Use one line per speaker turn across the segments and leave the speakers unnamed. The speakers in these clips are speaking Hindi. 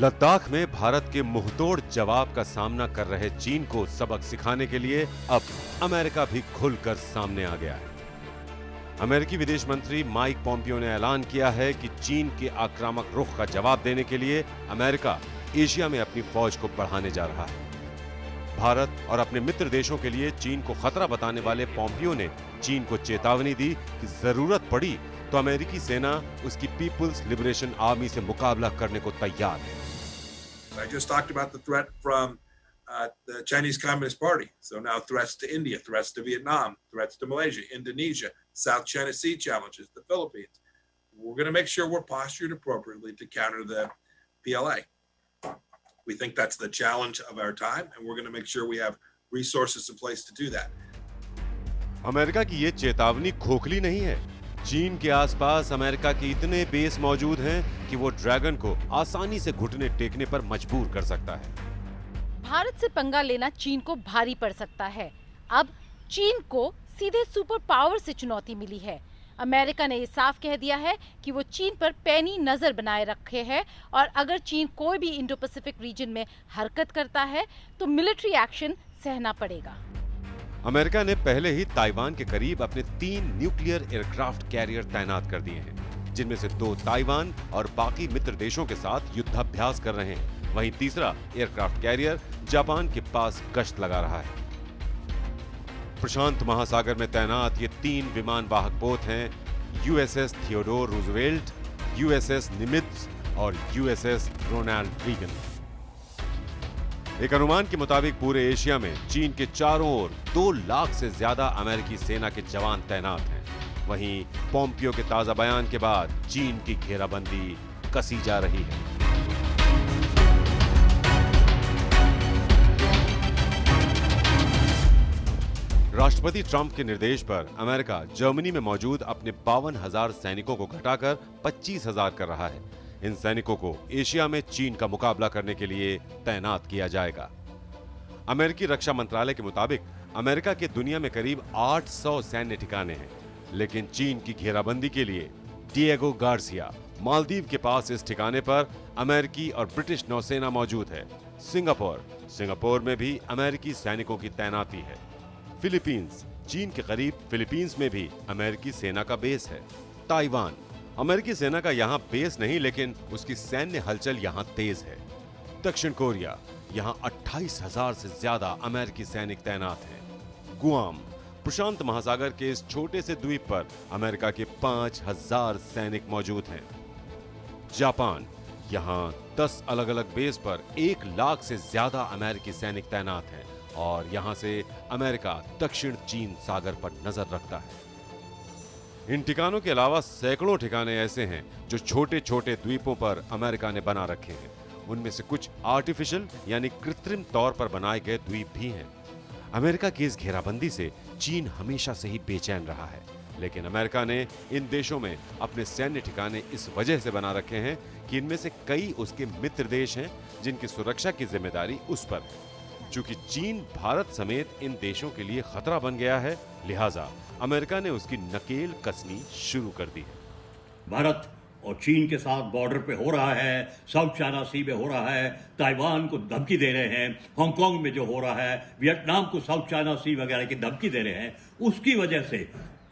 लद्दाख में भारत के मुंहतोड़ जवाब का सामना कर रहे चीन को सबक सिखाने के लिए अब अमेरिका भी खुलकर सामने आ गया है। अमेरिकी विदेश मंत्री माइक पॉम्पियो ने ऐलान किया है कि चीन के आक्रामक रुख का जवाब देने के लिए अमेरिका एशिया में अपनी फौज को बढ़ाने जा रहा है। भारत और अपने मित्र देशों के लिए चीन को खतरा बताने वाले पॉम्पियो ने चीन को चेतावनी दी कि जरूरत पड़ी तो अमेरिकी सेना उसकी पीपुल्स लिबरेशन आर्मी से मुकाबला करने को तैयार है।
I just talked about the threat from the Chinese Communist Party. So now threats to India, threats to Vietnam, threats to Malaysia, Indonesia, South China Sea challenges, the Philippines. We're going to make sure we're postured appropriately to counter the PLA. We think that's the challenge of our time, and we're going to make sure we have resources in place to do that.
America की ये चेतावनी खोखली नहीं है। चीन के आसपास अमेरिका के इतने बेस मौजूद हैं कि वो ड्रैगन को आसानी से घुटने टेकने पर मजबूर कर सकता है।
भारत से पंगा लेना चीन को भारी पड़ सकता है। अब चीन को सीधे सुपर पावर से चुनौती मिली है। अमेरिका ने ये साफ कह दिया है कि वो चीन पर पैनी नजर बनाए रखे है और अगर चीन कोई भी इंडो पैसिफिक रीजन में हरकत करता है तो मिलिट्री एक्शन सहना पड़ेगा।
अमेरिका ने पहले ही ताइवान के करीब अपने 3 न्यूक्लियर एयरक्राफ्ट कैरियर तैनात कर दिए हैं, जिनमें से 2 ताइवान और बाकी मित्र देशों के साथ युद्धाभ्यास कर रहे हैं। वहीं तीसरा एयरक्राफ्ट कैरियर जापान के पास गश्त लगा रहा है। प्रशांत महासागर में तैनात ये 3 विमान वाहक पोत हैं यूएसएस थियोडोर रूजवेल्ट, यूएसएस निमित्ज और यूएसएस रोनाल्ड रीगन। एक अनुमान के मुताबिक पूरे एशिया में चीन के चारों ओर 2 लाख से ज्यादा अमेरिकी सेना के जवान तैनात हैं। वहीं पॉम्पियो के ताजा बयान के बाद चीन की घेराबंदी कसी जा रही है। राष्ट्रपति ट्रंप के निर्देश पर अमेरिका जर्मनी में मौजूद अपने 52,000 सैनिकों को घटाकर 25,000 कर रहा है। इन सैनिकों को एशिया में चीन का मुकाबला करने के लिए तैनात किया जाएगा। अमेरिकी रक्षा मंत्रालय के मुताबिक अमेरिका के दुनिया में करीब 800 सैन्य ठिकाने हैं, लेकिन चीन की घेराबंदी के लिए डिएगो गार्सिया मालदीव के पास इस ठिकाने पर अमेरिकी और ब्रिटिश नौसेना मौजूद है। सिंगापुर में भी अमेरिकी सैनिकों की तैनाती है। फिलीपींस, चीन के करीब फिलीपींस में भी अमेरिकी सेना का बेस है। ताइवान, अमेरिकी सेना का यहाँ बेस नहीं, लेकिन उसकी सैन्य हलचल यहाँ तेज है। दक्षिण कोरिया, यहाँ 28,000 से ज्यादा अमेरिकी सैनिक तैनात हैं। गुआम, प्रशांत महासागर के इस छोटे से द्वीप पर अमेरिका के 5,000 सैनिक मौजूद हैं। जापान, यहाँ 10 अलग अलग बेस पर 1 लाख से ज्यादा अमेरिकी सैनिक तैनात हैं और यहाँ से अमेरिका दक्षिण चीन सागर पर नजर रखता है। इन ठिकानों के अलावा सैकड़ों ठिकाने ऐसे हैं जो छोटे छोटे द्वीपों पर अमेरिका ने बना रखे हैं। उनमें से कुछ आर्टिफिशियल यानी कृत्रिम तौर पर बनाए गए द्वीप भी हैं। अमेरिका की इस घेराबंदी से चीन हमेशा से ही बेचैन रहा है, लेकिन अमेरिका ने इन देशों में अपने सैन्य ठिकाने इस वजह से बना रखे हैं कि इनमें से कई उसके मित्र देश हैं जिनकी सुरक्षा की जिम्मेदारी उस पर है। चूंकि चीन भारत समेत इन देशों के लिए खतरा बन गया है, लिहाजा अमेरिका ने उसकी नकेल कसनी शुरू कर दी है।
भारत और चीन के साथ बॉर्डर पे हो रहा है, साउथ चाइना सी में हो रहा है, ताइवान को धमकी दे रहे हैं, हांगकांग में जो हो रहा है, वियतनाम को साउथ चाइना सी वगैरह की धमकी दे रहे हैं। उसकी वजह से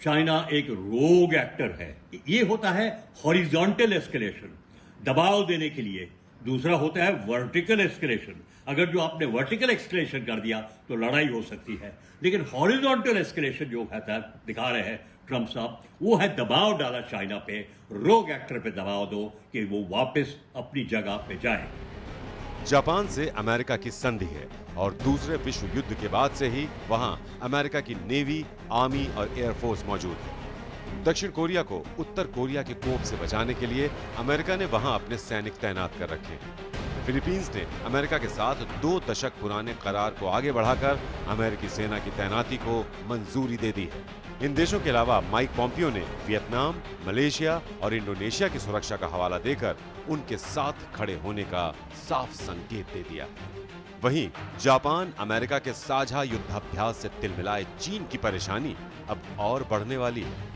चाइना एक रोग एक्टर है। ये होता है हॉरिजॉन्टल एस्केलेशन, दबाव देने के लिए। दूसरा होता है वर्टिकल एस्केलेशन। अगर जो आपने वर्टिकल एस्केलेशन कर दिया तो लड़ाई हो सकती है, लेकिन हॉरिजॉन्टल एस्केलेशन जो कहता है, दिखा रहे हैं ट्रंप साहब, वो है दबाव डाला चाइना पे, रोग एक्टर पे दबाव दो कि वो वापस अपनी जगह पे जाए।
जापान से अमेरिका की संधि है और दूसरे विश्व युद्ध के बाद से ही वहां अमेरिका की नेवी, आर्मी और एयरफोर्स मौजूद है। दक्षिण कोरिया को उत्तर कोरिया के कोप से बचाने के लिए अमेरिका ने वहां अपने सैनिक तैनात कर रखे हैं। फिलीपींस ने अमेरिका के साथ 2 दशक पुराने करार को आगे बढ़ाकर अमेरिकी सेना की तैनाती को मंजूरी दे दी है। इन देशों के अलावा माइक पॉम्पियो ने वियतनाम, मलेशिया और इंडोनेशिया की सुरक्षा का हवाला देकर उनके साथ खड़े होने का साफ संकेत दे दिया। वहीं जापान अमेरिका के साझा युद्धाभ्यास से तिलमिलाए चीन की परेशानी अब और बढ़ने वाली है।